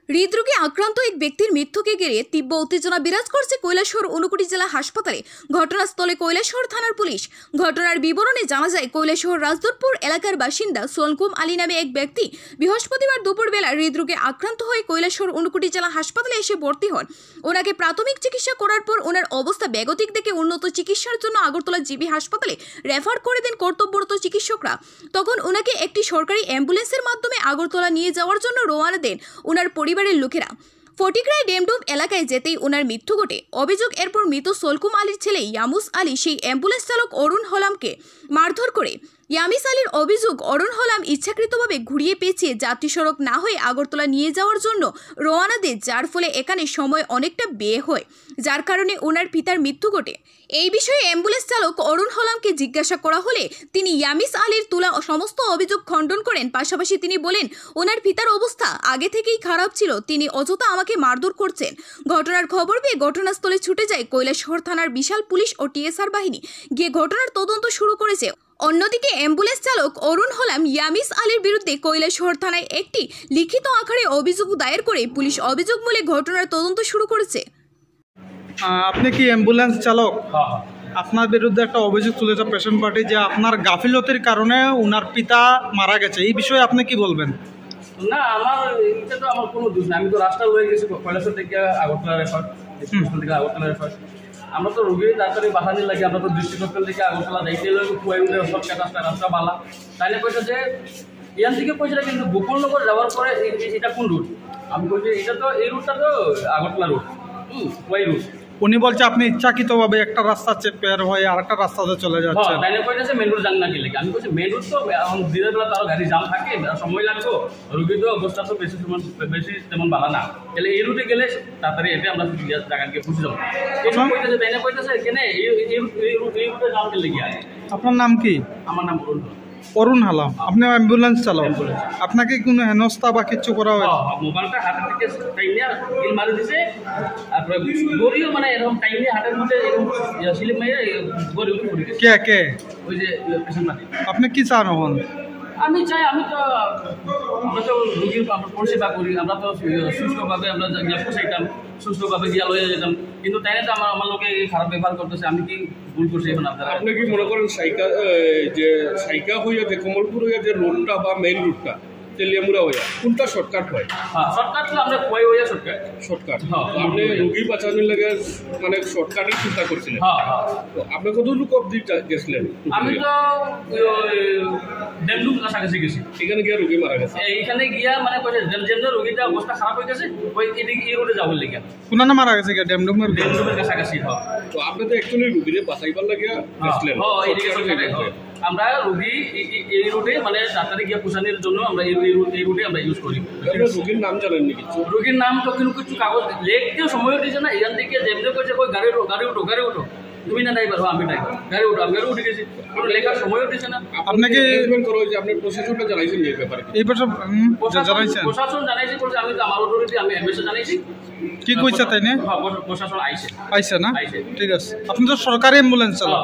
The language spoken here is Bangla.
হৃদরোগে আক্রান্ত এক ব্যক্তির মৃত্যুকে ঘিরে তীব্র উত্তেজনা বিরাজ করছে কৈলাসহর ঊনকোটি জেলা হাসপাতালে। ঘটনাস্থলে কৈলাসহর থানার পুলিশ। ঘটনার বিবরণে জানা যায়, কৈলাসহর রাজদুতপুর এলাকার বাসিন্দা সোলকুম আলী নামে এক ব্যক্তি বৃহস্পতিবার দুপুরবেলা হৃদরোগে আক্রান্ত হয়ে কৈলাসহর ঊনকোটি জেলা হাসপাতালে এসে ভর্তি হন। ওনাকে প্রাথমিক চিকিৎসা করার পর ওনার অবস্থা বেগতিক দেখে উন্নত চিকিৎসার জন্য আগরতলা জিবি হাসপাতালে রেফার করে দেন কর্তব্যরত চিকিৎসকরা। তখন ওনাকে একটি সরকারি অ্যাম্বুলেন্সের মাধ্যমে আগরতলা নিয়ে যাওয়ার জন্য রওনা দেন ওনার পরিবারের লোকেরা। ফটিকরায় ডেমডুম এলাকায় যেতেই ওনার মৃত্যু ঘটে। অভিযোগ, এরপর মৃত সোলকুম আলীর ছেলে ইয়ামুস আলী সেই অ্যাম্বুলেন্স চালক অরুণ হলামকে মারধর করে। ইয়ামিস আলীর অভিযোগ, অরুণ হলাম ইচ্ছাকৃতভাবে ঘুরিয়ে পেঁচিয়ে যাত্রী সড়ক না হয়ে আগরতলা নিয়ে যাওয়ার জন্য রওনা দেয়, যার ফলে এখানে সময় অনেকটা ব্যয় হয়, যার কারণে ওনার পিতার মৃত্যু ঘটে। এই বিষয়ে অ্যাম্বুলেন্স চালক অরুণ হলামকে জিজ্ঞাসা করা হলে তিনি ইয়ামিস আলীর তোলা সমস্ত অভিযোগ খণ্ডন করেন। পাশাপাশি তিনি বলেন, ওনার পিতার অবস্থা আগে থেকেই খারাপ ছিল, তিনি অযথা আমাকে মারধর করছেন। ঘটনার খবর পেয়ে ঘটনাস্থলে ছুটে যায় কৈলাসহর থানার বিশাল পুলিশ ও টিএসআর বাহিনী, গিয়ে ঘটনার তদন্ত শুরু করেছে। অন্যদিকে অ্যাম্বুলেন্স চালক অরুণ হলাম ইয়ামিস আলীর বিরুদ্ধে কৈলাসহর থানায় একটি লিখিত আকারে অভিযোগ দায়ের করে পুলিশ অভিযোগ বলে ঘটনার তদন্ত শুরু করেছে। আপনি কি অ্যাম্বুলেন্স চালক? আপনার বিরুদ্ধে একটা অভিযোগ তুলেছে পেশেন্ট পার্টি যে আপনার গাফিলতির কারণে ওনার পিতা মারা গেছে, এই বিষয়ে আপনি কি বলবেন? না, এটা তো আমার কোনো দোষ না। আমি তো রাস্তা লয়ে গেছি কৈলাসহর থেকে আগরতলা রেফার, থেকে আগরতলা রেফার। আমরা তো রোগী তাড়াতাড়ি বাহানি লাগে, আমরা তো দৃষ্টিকোণ থেকে আগরতলা যাইতে কুয়াইলে সব রাস্তা বালা তাইলে কইছে যে ইয়ান থেকে কইছিল, কিন্তু গোকুলনগর যাওয়ার পরে এটা কোন রুট? আমি কইছি এটা তো এই রুটটা তো আগরতলা রুট, কুয়াই রুট। উনি বলছে আপনি ইচ্ছাকৃতভাবে একটা রাস্তা পের হয়ে আর একটা রাস্তাতে চলে যাচ্ছেন। তাইলে কইছে মেন রুট জান না গেলে, আমি কইছি মেন রুট তো এখন দিনের বেলা তার গাড়ি জাম থাকে, সময় লাগবে, রোগী তো অবস্থা তো বেশি তেমন ভালো না, তাহলে এই রুটে গেলে তাড়াতাড়ি এতে আমরা জায়গা গিয়ে পৌঁছে যাবো। এসব কইতেছে, তাইলে কইতেছে কেন এই রুটে জাম গেলে গিয়া। আপনার নাম কি? আমার নাম অরুণ হালাম। আপনি অ্যাম্বুলেন্স চালক, আপনাকে কোনো হেনস্থা বা কিছু করা হয়? মোবাইলটা হাতের থেকে টাইনিয়া কিল মারি দিছে, তারপরে গড়িও মানে এরকম টাইনিয়া হাতের মধ্যে এরকম স্লিপ মেরে গড়ি উঠে পড়ে গেছে। কে ওই যে পেশেন্ট মাটি। আপনি কি চান এখন? আমি চাই, আমরা তো রোগীর পরিষেবা করি, আমরা তো সুস্থভাবে আমরা পোষাইতাম, সুস্থভাবে গিয়া লয়ে যেতাম, কিন্তু তাই না তো আমার লোকে খারাপ ব্যবহার করতেছে। আমি কি ভুল করছি এখন? আপনারা আপনি কি মনে করেন সাইকা হইয়া যে কমলপুর হইয়া যে রোডটা বা মেইন রুটটা তেলিয়ামুড়া হইয়া কোনটা শর্টকাট হয়? হ্যাঁ, শর্টকাট তো আমরা কুয়াই হইয়া শর্টকাট। আপনি রোগী বাঁচানোর লাগে মানে শর্টকাটের চিন্তা করছিলেন। তো আপনি কত লোক অব্দি গেছিলেন? আমি তো ডেমডুম কাছাকাছি গেছি, এখানে গিয়া রোগী মারা গেছে। এইখানে গিয়া মানে যেমন রোগীটা অবস্থা খারাপ হয়ে গেছে, ওই এদিকে এই রোডে যাবার লেগে। কোনা মারা গেছে ডেমডুমের কাছাকাছি। তো আপনি তো অ্যাকচুয়ালি রোগীরে বাঁচাইবার লাগে গেছিলেন। আমরা রোগী এই রুটে মানে তাড়াতাড়ি গিয়ে পোষানোর জন্য আমরা এই রুটে আমরা ইউজ করি। রোগীর নাম জানেন নাকি? রোগীর নাম তো কিন্তু কিছু কাগজ লেখতেও সময় দিয়েছে না। এখান থেকে যেমনি করছে ওই গাড়ি উঠো তুমি না ড্রাইভার, আমি ড্রাইভার, গাড়ি উঠো, আমি গাড়ি উঠে গেছি, কোনো লেখার সময়ও দিচ্ছে না। আপনাকে করো যে আপনি প্রশাসনটা জানাইছেন এই ব্যাপারে? এই প্রশাসন জানাইছি, বলছে আমি তো আমার অথরিটি আমি এমএসএ জানাইছি। কি কইছে তাই না? প্রশাসন আইছে না? ঠিক আছে, আপনি তো সরকারি অ্যাম্বুলেন্স চালক।